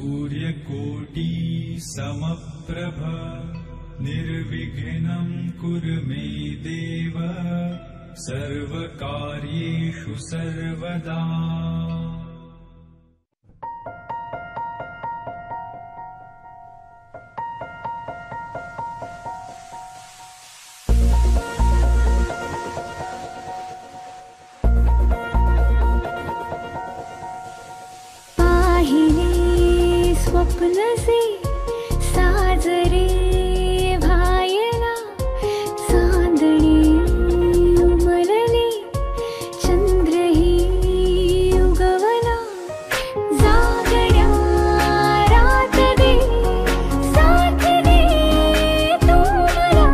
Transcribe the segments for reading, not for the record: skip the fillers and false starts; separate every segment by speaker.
Speaker 1: सूर्यकोटि समप्रभ निर्विघ्नं कुरु मे देव सर्वकार्येषु सर्वदा।
Speaker 2: स्वप्नसे साजरे भायला चांदणे उमलले चंद्रही उगवला जागण्या रात दे साथ दे तू मला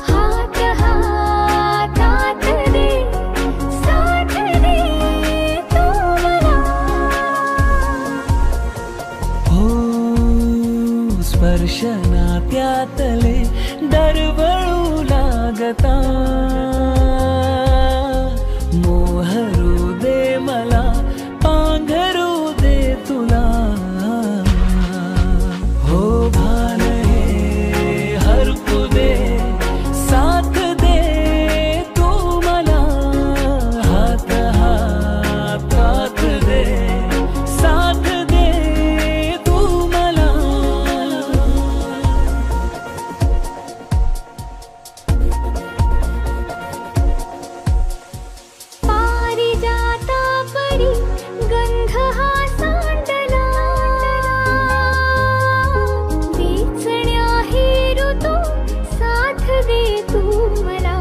Speaker 2: हात हातात दे साथ दे तू मला
Speaker 3: स्पर्शनात्यातले दरवळू लागता मोहरू दे मला पांघरू दे तुला हो भान हे हरपू दे साथ दे तू मला हात हातात दे साथ दे तू मला
Speaker 2: पारिजाता परी गंध हा सांडला वेचण्या हे ऋतू साथ दे तू मला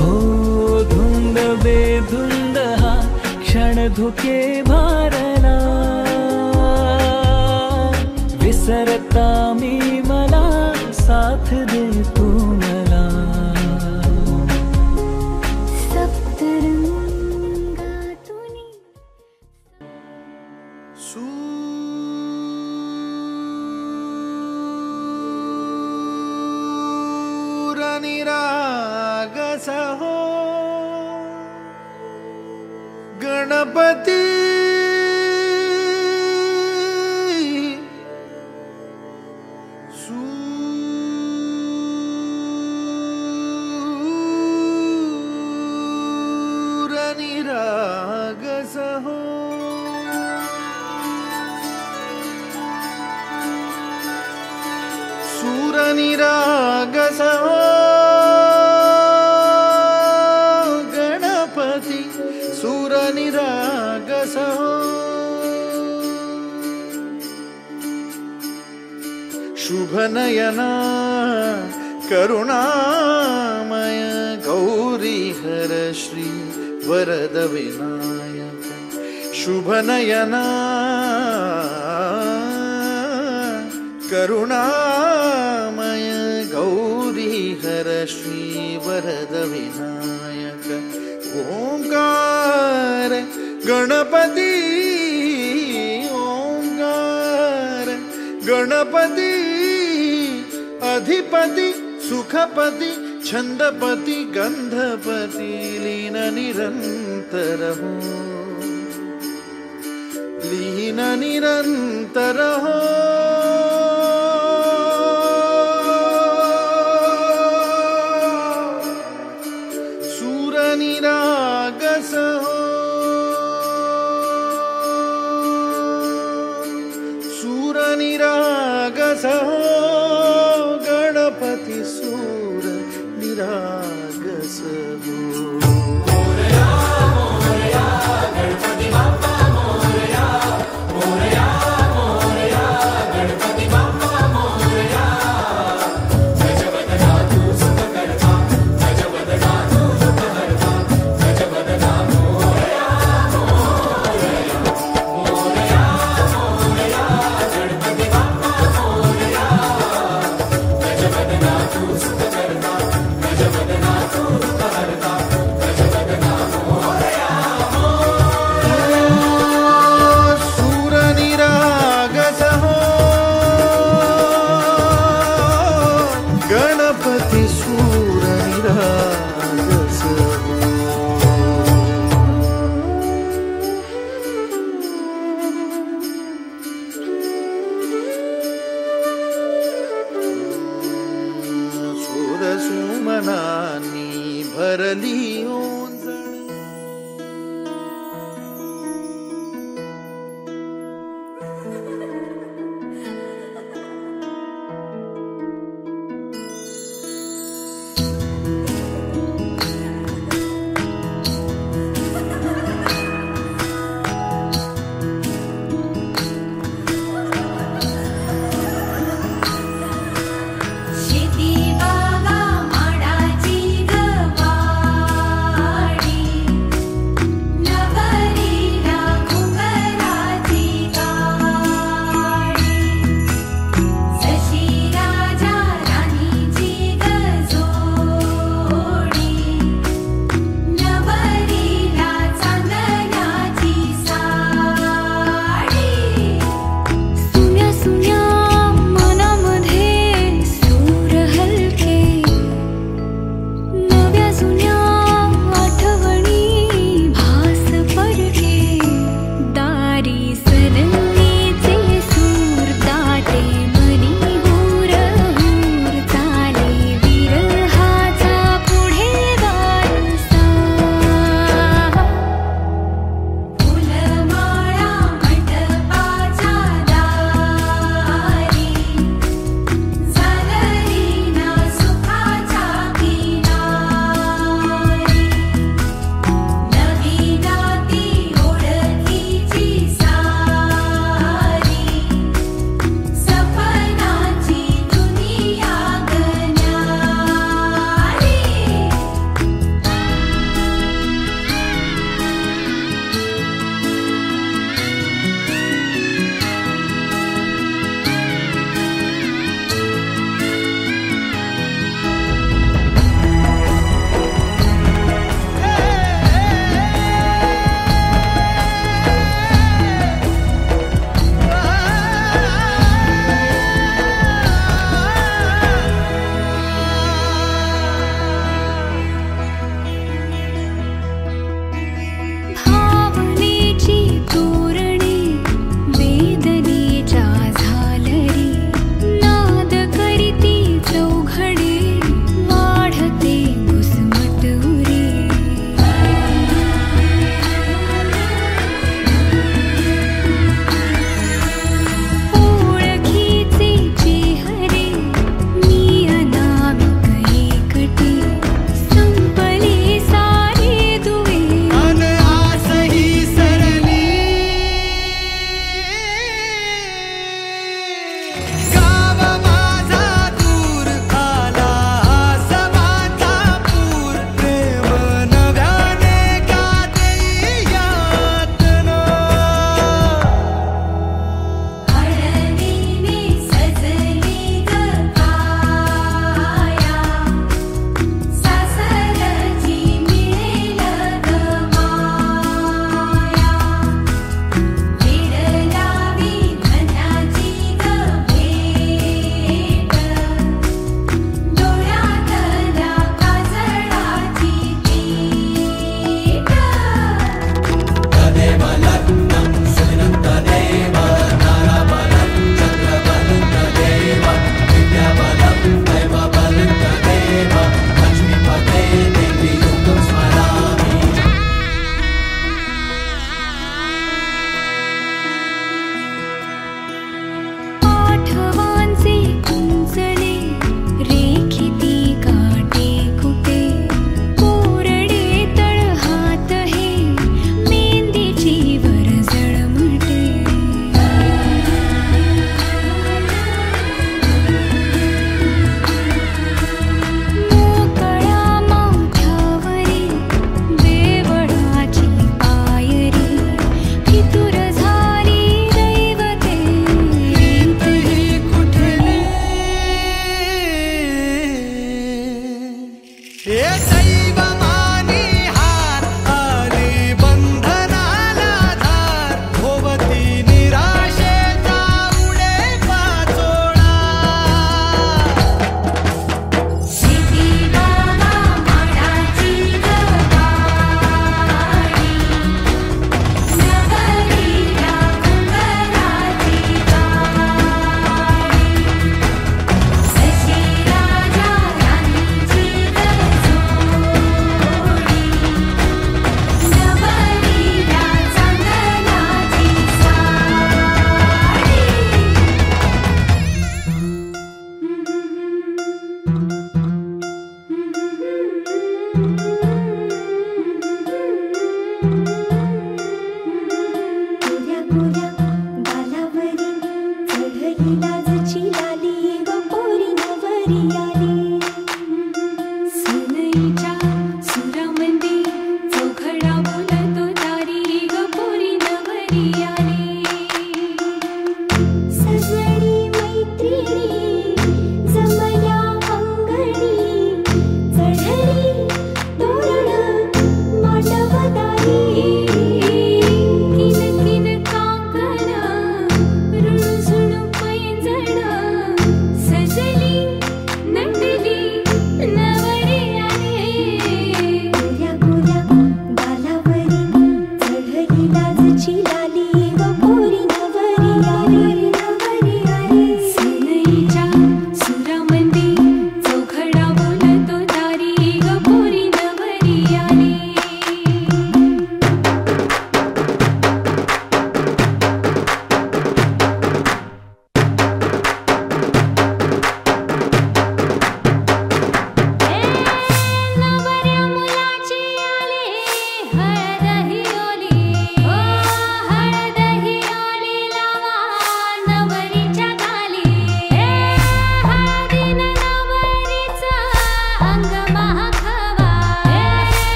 Speaker 3: हो धुंद बेधुंद हा क्षण धुके भारला विसरता मी मला साथ दे तू मला
Speaker 2: सप्तरंगातूनी
Speaker 4: सूरनिरागस हो गणपती सूरनिरागस हो सूरनिरागस हो गणपति सूरनिरागस हो शुभनयना करुणामय गौरी हर श्री वरद विनायक शुभनयना करुणामय गौरी हर श्री वरद विनायक ओंकार गणपति ओंकार गणपति अधिपति सुखपति छंदपति गंधपति लीन निरंतर हो लीन निरंतर हो सूरनिरागस हो सूरनिरागस हो गणपति सूरनिरागस हो
Speaker 5: गजवदना
Speaker 4: भरली ओंजळ.
Speaker 2: शेती बागा माडाची गवा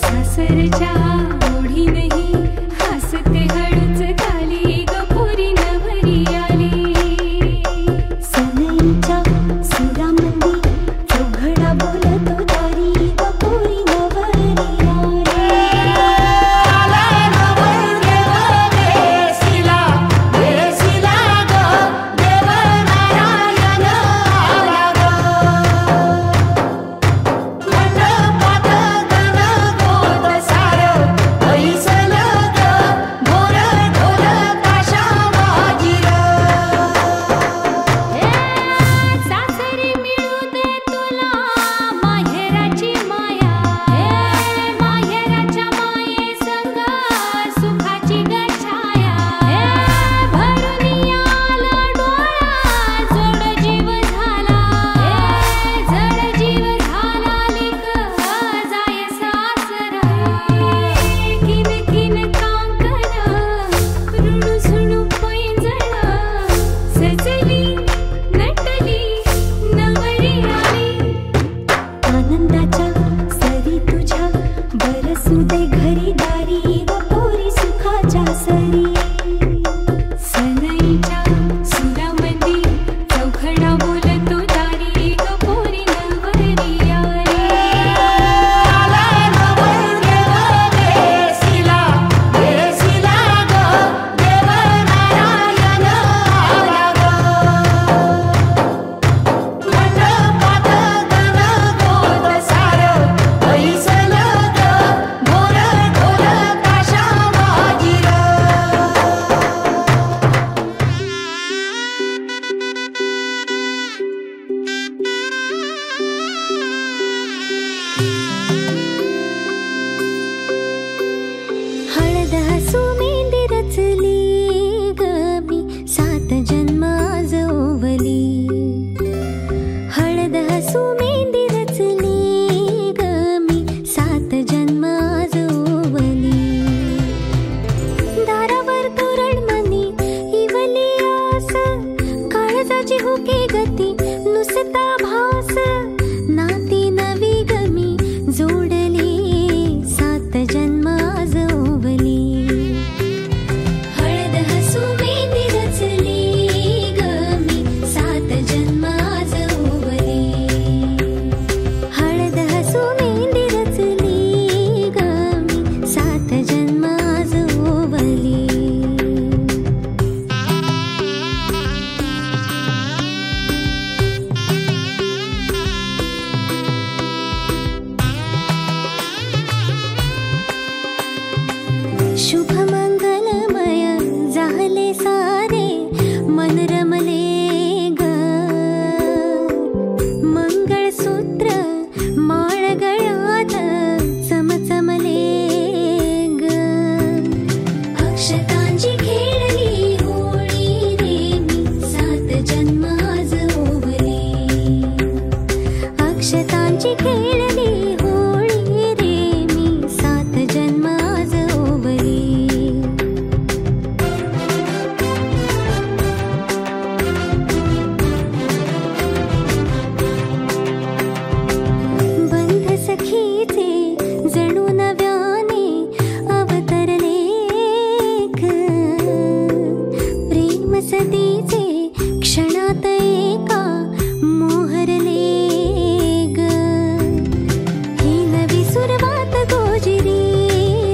Speaker 2: सासरच्या ओढी नाही हसते हळूच खाली ग पोरी नवरी सदीचे क्षणात एका मोहरले ग. ही नवी सुरुवात गोजिरी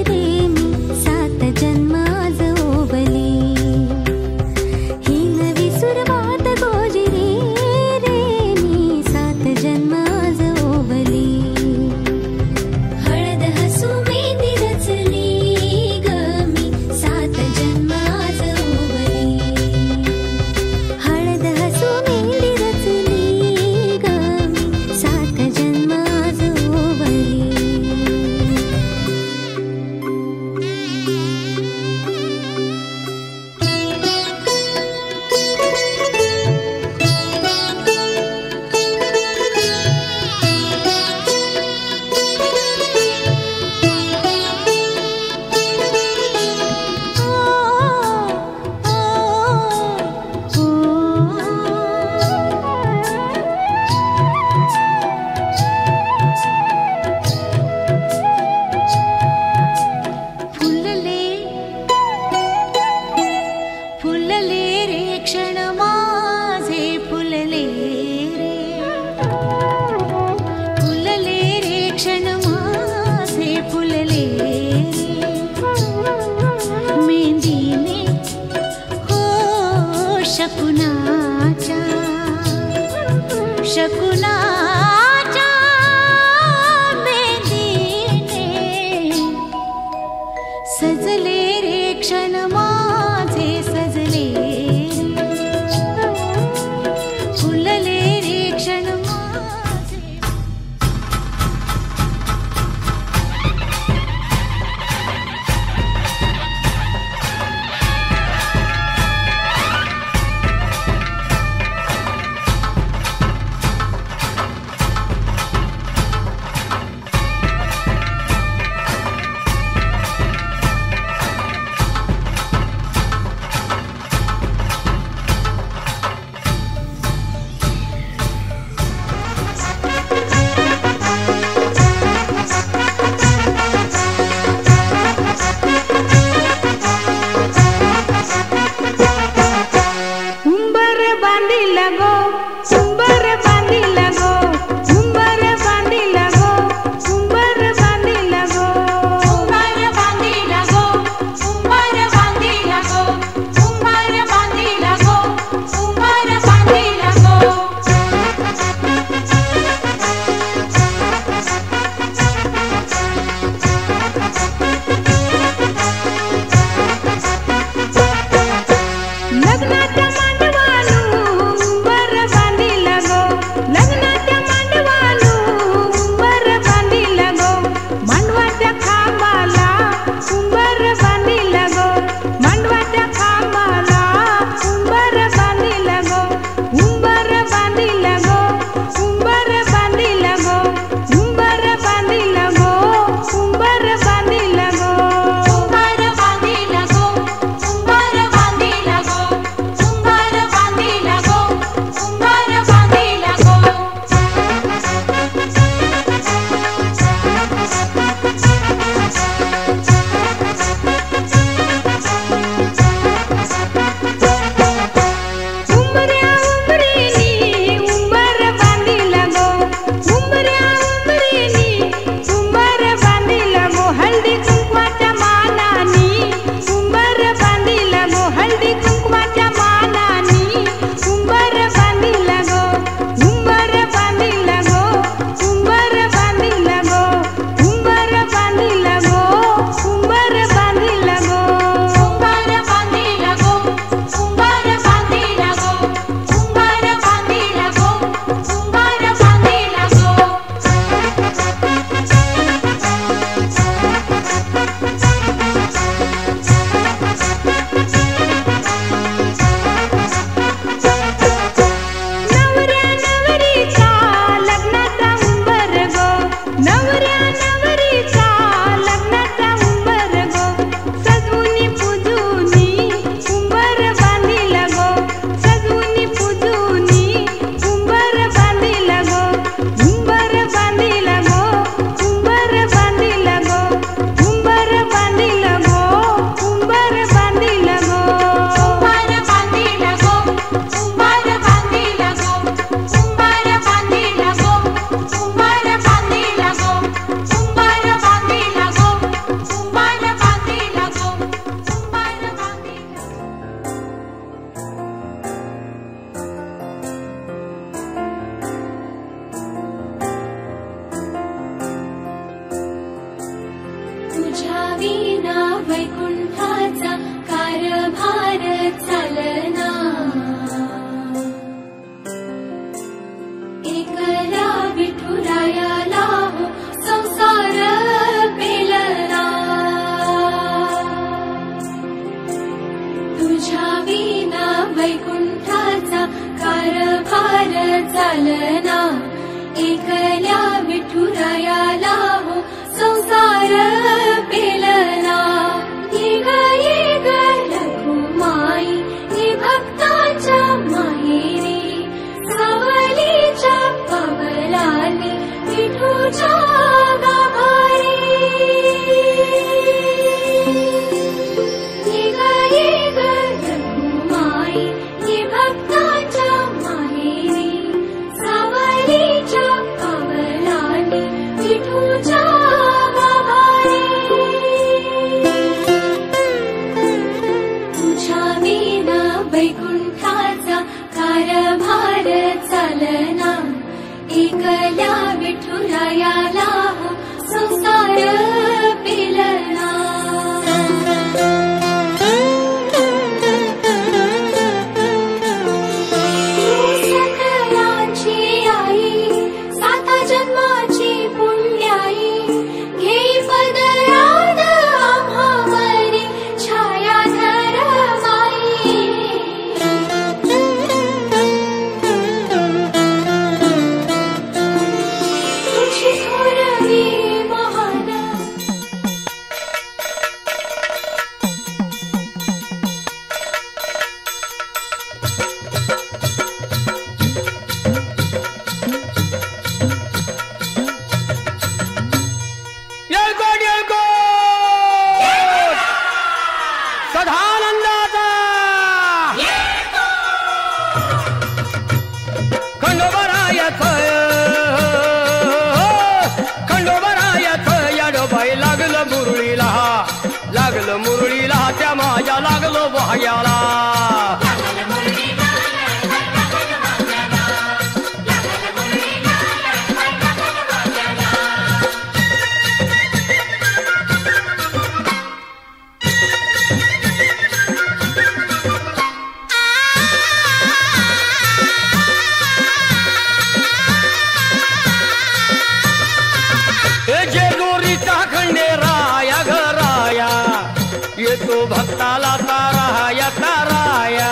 Speaker 2: रे मी 7 जन्म आज ओवली. ही नवी सुरुवात गोजिरी रे मी 7 जन्म आज ओवली. हळद हसू मेहंदी रचली ग मी 7 जन्म आज ओवली. हळद हसू मेहंदी रचली ग मी 7 जन्म आज ओवली. फुलले रे क्षण माझे फुलले रे. फुलले रे क्षण माझे फुलले रे. मेहंदीने हो शकुनाच्या मेहंदीने सजले रे क्षण माझे सजले रे. फुलले रे क्षण माझे. वैकुंठाचा कारभार चालना एकल्या विठुरायाला हो संसार पेलना येग येग रघुमाई हे भक्ताच्या माहेरी सावलीच्या पावलाने विठूच्या गाभारी येग येग रघुमाई हे भक्ताच्या माहेरी सावलीच्या पावलाने विठूच्या गाभारी तुझ्या विना वैकुंठाचा कारभार चालना एकल्या विठुरायाला हो संसार पेलना सकलांची आई साता जन्माची पुण्याई घे पदरात आम्हावरी छाया धर माई तुझी थोरवी महान
Speaker 5: येळकोट येळकोट सदानंदाचा खंडोबरायाचं याडोबाई लागलं मुरळीला त्या माझ्या लागलो भाग्याला जेजुरीचा खंडेराया घराया येतो भक्ताला ताराया ताराया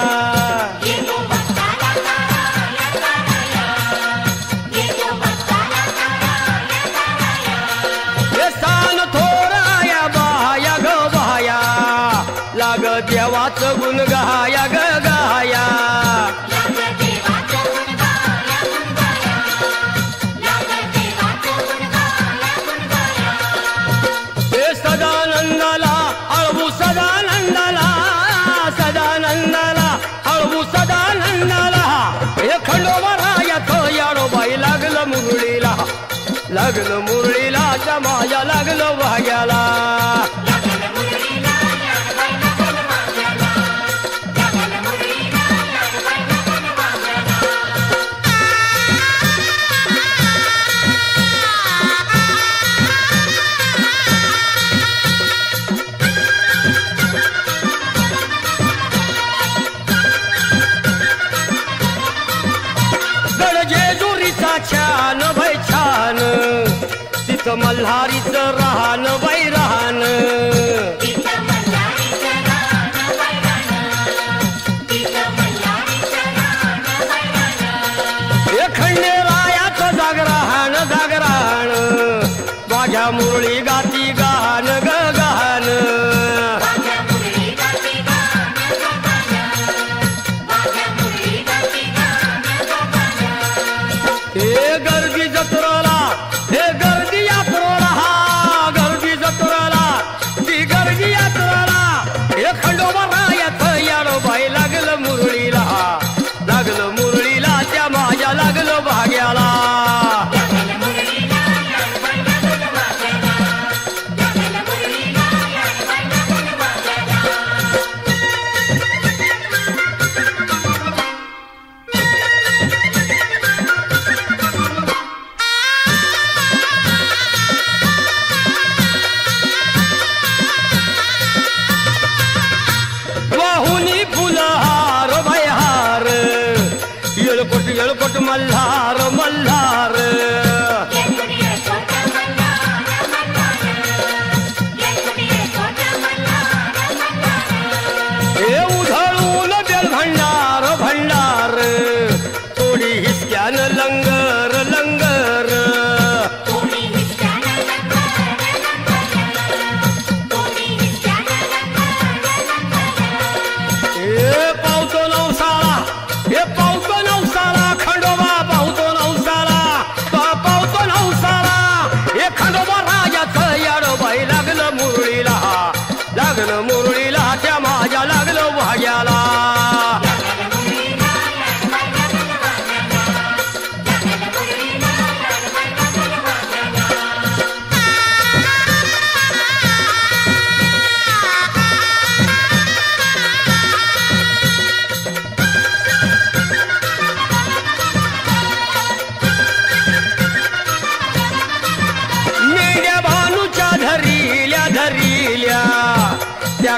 Speaker 5: हे सान थोराया बाया ग बाया लाग देवाचं गुण गाया ग गाया सदानंदाला अळवू सदानंदाला अळवू सदानंदाला हे खंडोबरायाचं याडोबाई लागलं मुरळीला त्या माझ्या लागलं भाग्याला छान बाई छान तिथं मल्हारीचं राहन बाई राहन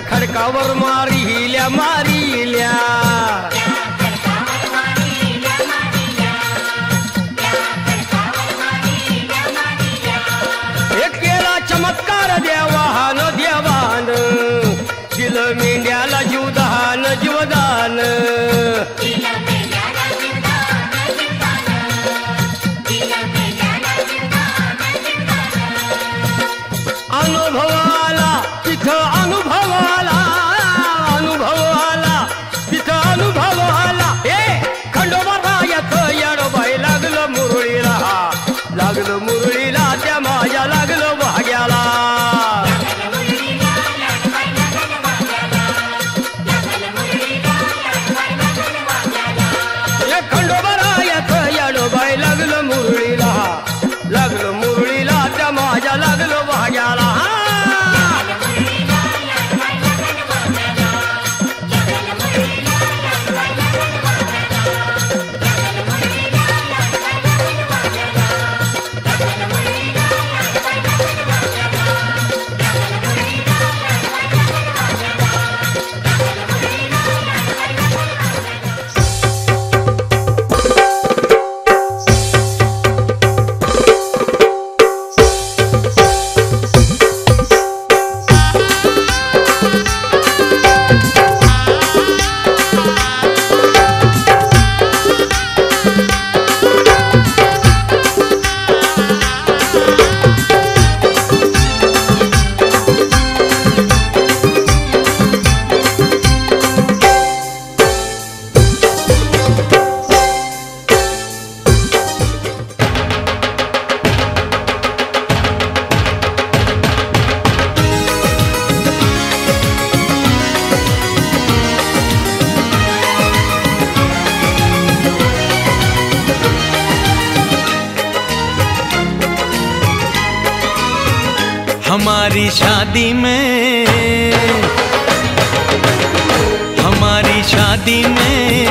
Speaker 5: खडकावर मारिल्या मारिल्या एक केला चमत्कार देवान देवान दिलं मेंढ्याला जीवदान जीवदान अनुभवाला तिथं अनुभवाला अनुभवाला तिथं अनुभवाला ए खंडोबारायाचं येडोबाई लागलं मुरळीला त्या माझ्या लागलं भाग्याला ए खंडोबारायाचं येडोबाई लागलं मुरळीला त्या माझ्या लागलं भाग्याला
Speaker 3: हमारी शादी में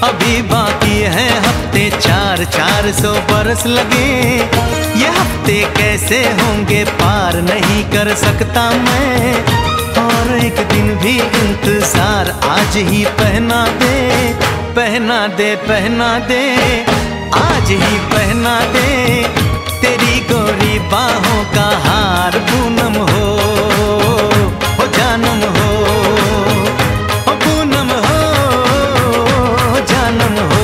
Speaker 3: अभी बाकी है हफ्ते 400 बरस लगे ये हफ्ते कैसे होंगे पार नहीं कर सकता मैं और एक दिन भी इंतजार आज ही पहना दे आज ही पहना दे तेरी गोरी बाहों का हार पूनम हो जानम हो पूनम हो जानम हो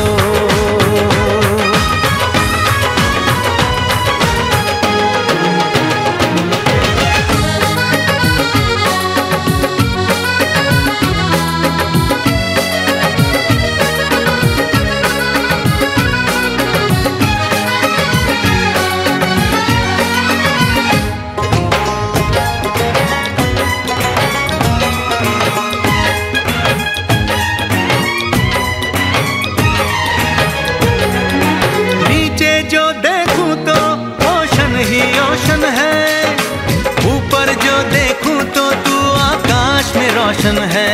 Speaker 3: रोशन है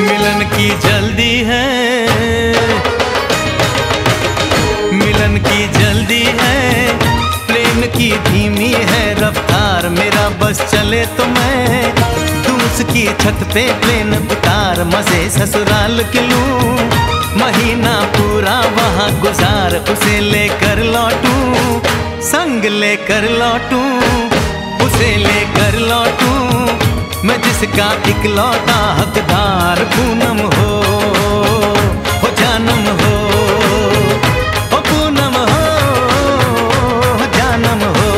Speaker 3: मिलन की जल्दी है प्रेम की धीमी है रफ्तार मेरा बस चले तो मैं तू उसकी छत पे प्लेन उतार मजे ससुराल के लूं महीना पूरा वहाँ गुजार उसे लेकर लौटूं संग लेकर लौटूं उसे लेकर लौटूं मैं जिसका इकलौता हकदार पूनम हो जानम हो पूनम हो जानम हो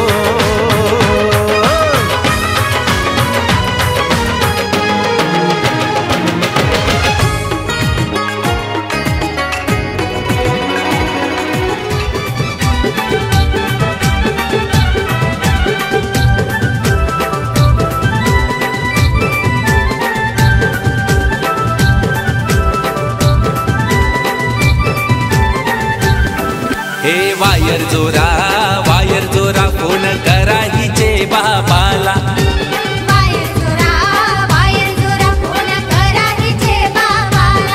Speaker 6: वायर जोरा फोन करा हिचे बाबाला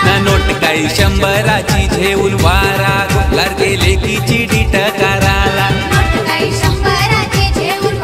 Speaker 6: ना नोट काही 100ची घेऊन वारा लागेले की चिडी टकाराला
Speaker 2: नोट काही 100ची घेऊन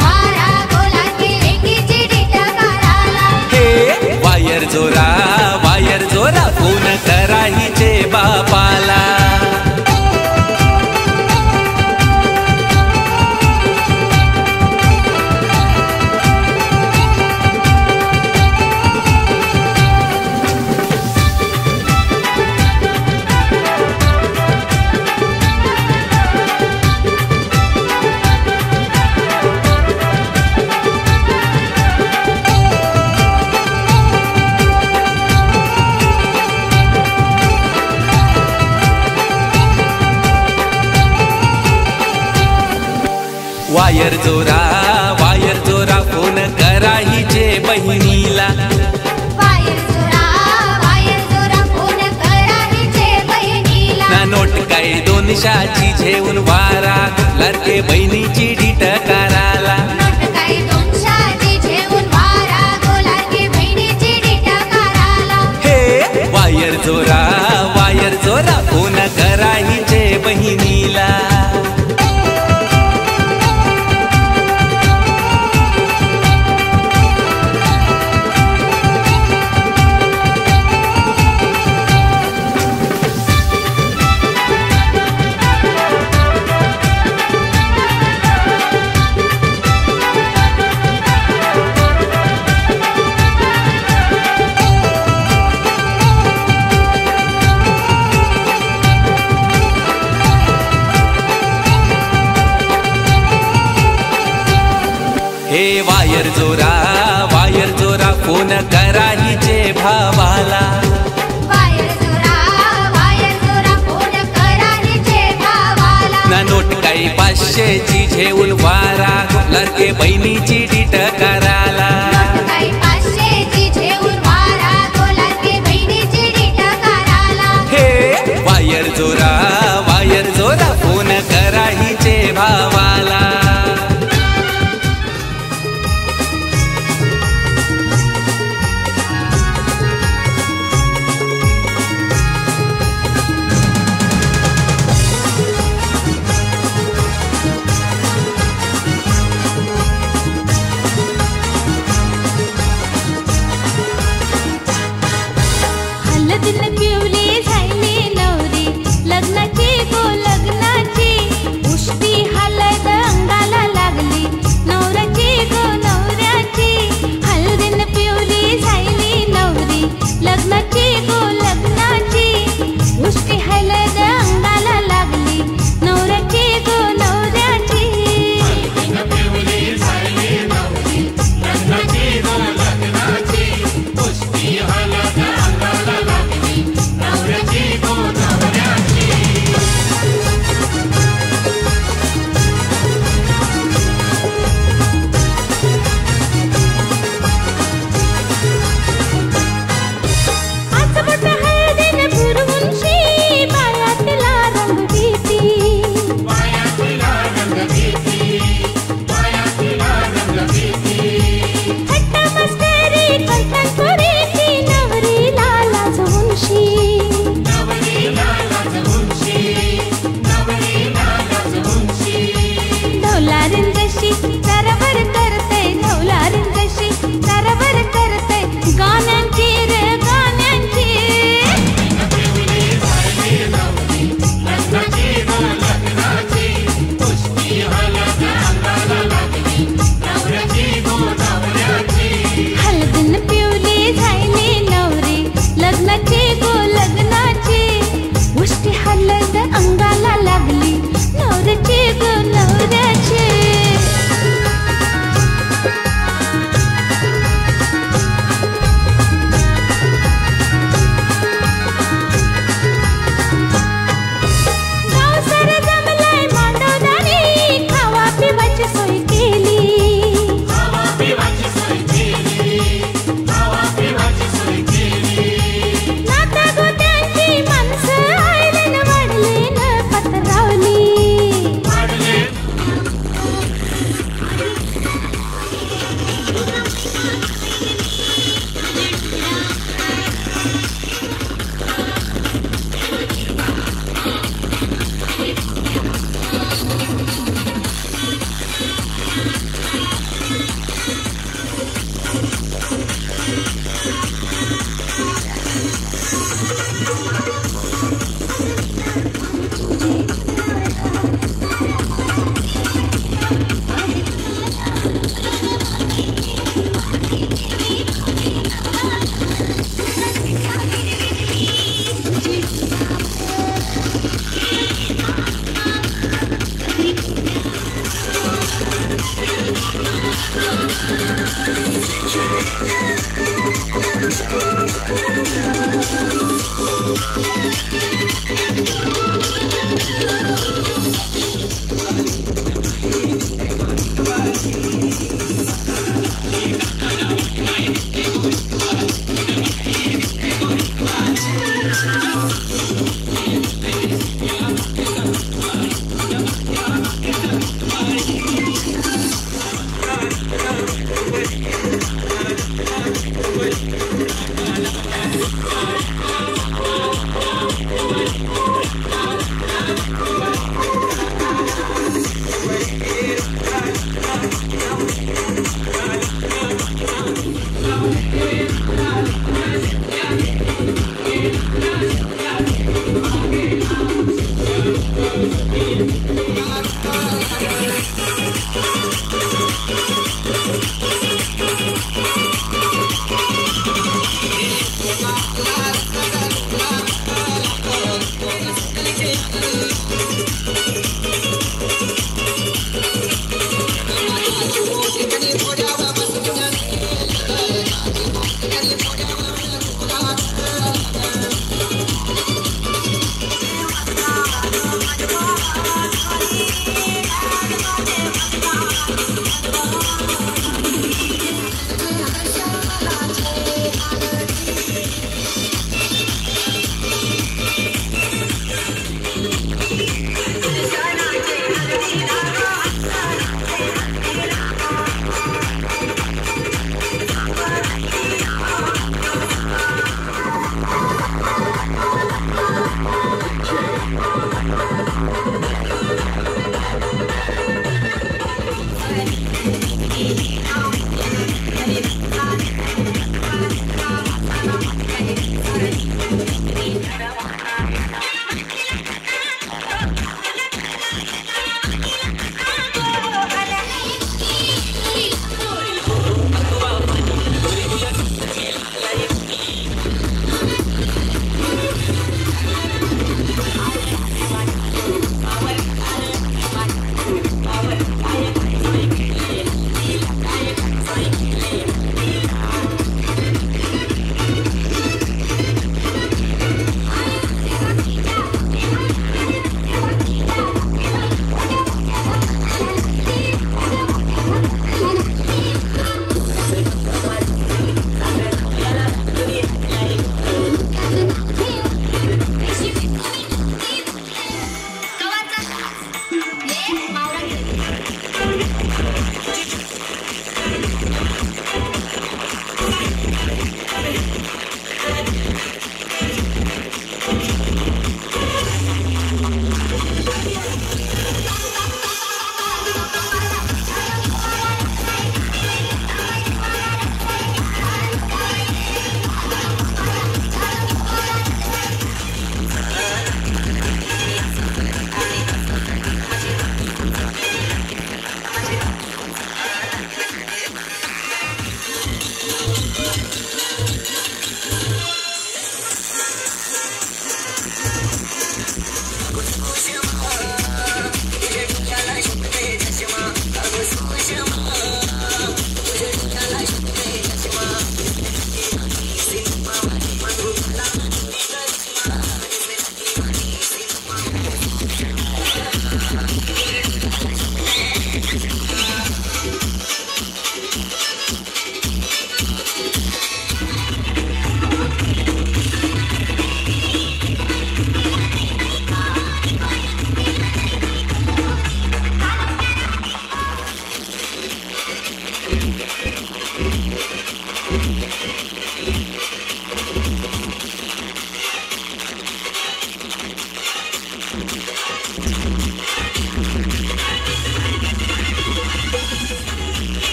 Speaker 6: वायर जोरा फोन करा हिचे बहिणीला.
Speaker 2: वायर जोरा फोन करा हिचे बहिणीला.
Speaker 6: ना नोट काय 200ची झेऊन वारा लाडके बहिणीची डीट कराला.
Speaker 2: नोट काय 200ची झेऊन वारा लाडके बहिणीची डीट कराला.
Speaker 6: हे वायर जोरा फोन करा हिचे बहिणीला. हे वायर जोरा फोन करा हिचे भावाला.
Speaker 2: वायर जोरा फोन करा हिचे भावाला.
Speaker 6: ना नोट काही 500ची झेऊन वारा लाडके बहिणीची डीट कराला.
Speaker 2: नोट काय 500ची झेऊन वारा लाडके बहिणीची डीट कराला.
Speaker 6: हे वायर जोरा फोन करा हिचे भावाला.
Speaker 2: हलदीन पिवली झाली नवरी लग्नाची गो लग्नाची. उष्टी हलद अंगाला लागली नवऱ्याची गो नवऱ्याची. हलदीन पिवली झाली नवरी लग्नाची गो लग्नाची. उष्टी हलद अंगाला लागली नवऱ्याची गो नवऱ्याची.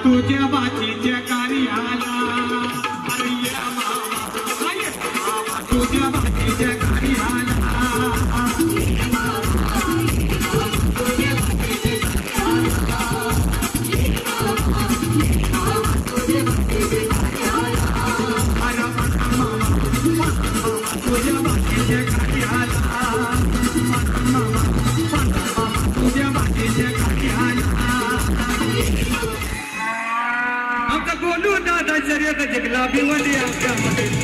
Speaker 7: तुझ्या बाचीच्या कार्याला अरे ये मामा ये मामा तुझ्या बाचीच्या कार्याला आमचा गोलू दादा शर्यत जिंकला भिवंडी आमच्यामध्ये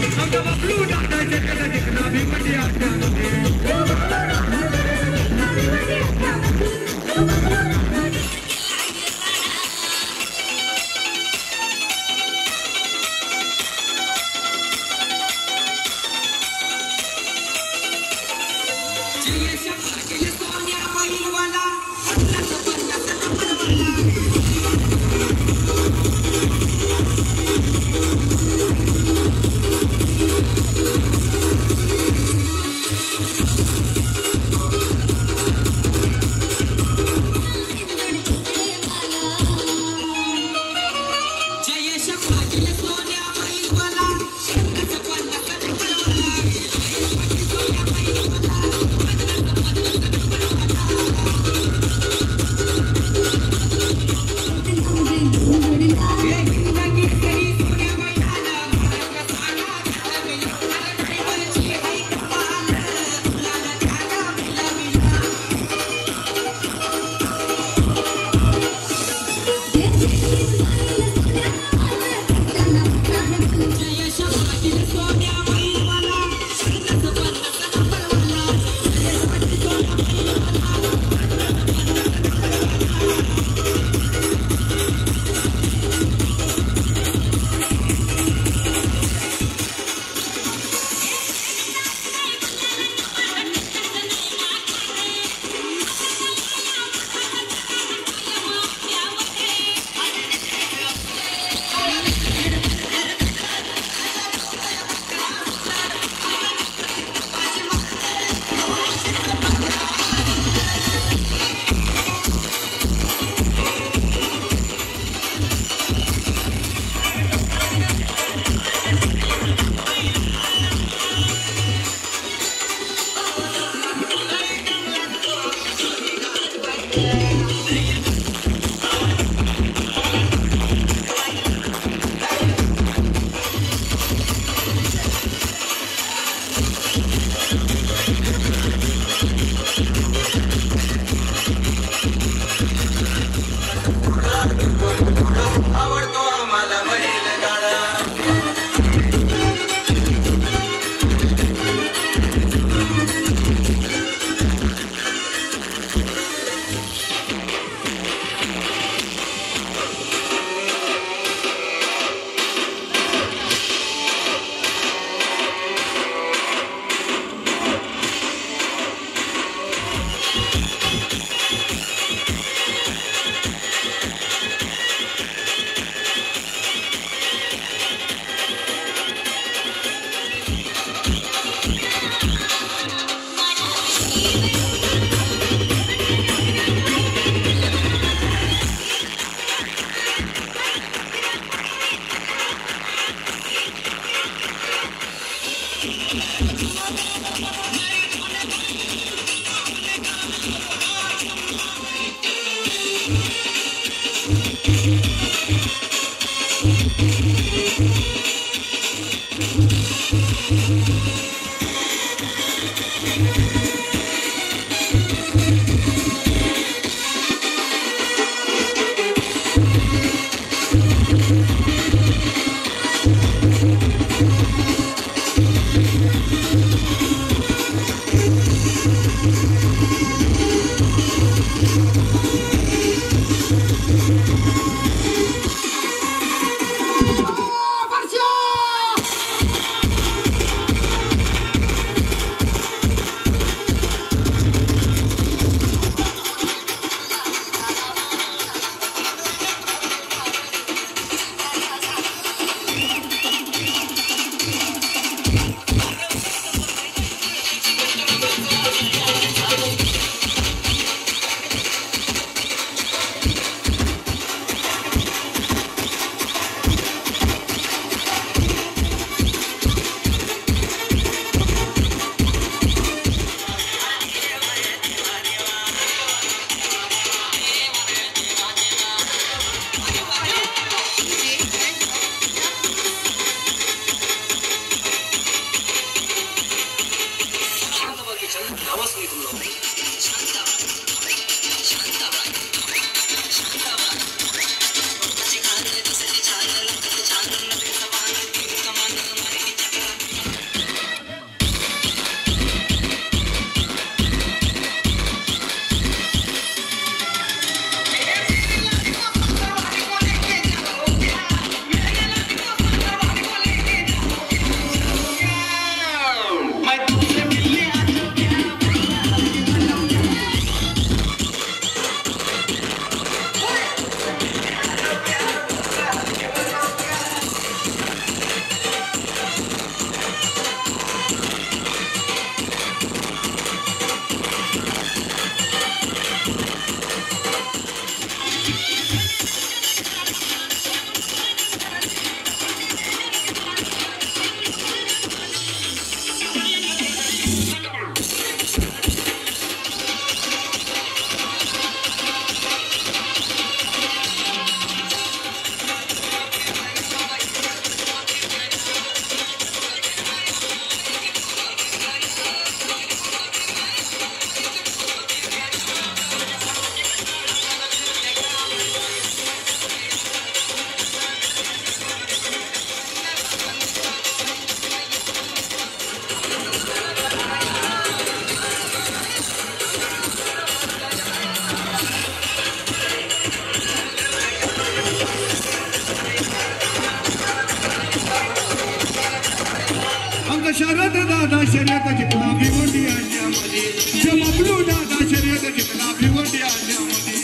Speaker 7: शरद दादा शर्यत जिंकला भिवंडी आणल्यामध्ये जमबलू दादा शर्यत जिंकला भिवंडी आणल्यामध्ये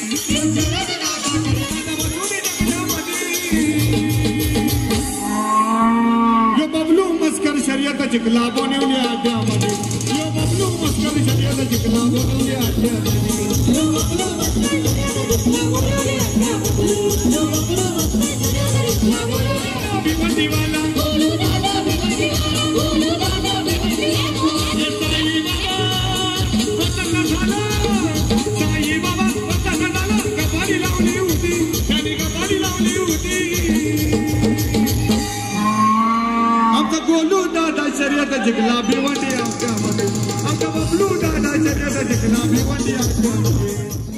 Speaker 7: यो बबलू मस्कर शर्यत जिंकला बोनिवली आणल्यामध्ये यो बबलू मस्कर शर्यत जिंकला बोनिवली आणल्यामध्ये यो बबलू मस्कर शर्यत जिंकला बोनिवली आणल्यामध्ये यो बबलू मस्कर शर्यत जिंकला बोनिवली भिवंडी वाला बोलू दादा भिवंडी वाला बोलू दादा भिवंडी साई बाबा वतन झाला कपाली लावली होती त्यांनी कपाली लावली होती आमचा गोलू दादा शर्यत जिंकला भिवंडी आमच्यामध्ये आमचा बबलू दादा शर्यत जिंकला भिवंडी आमच्यामध्ये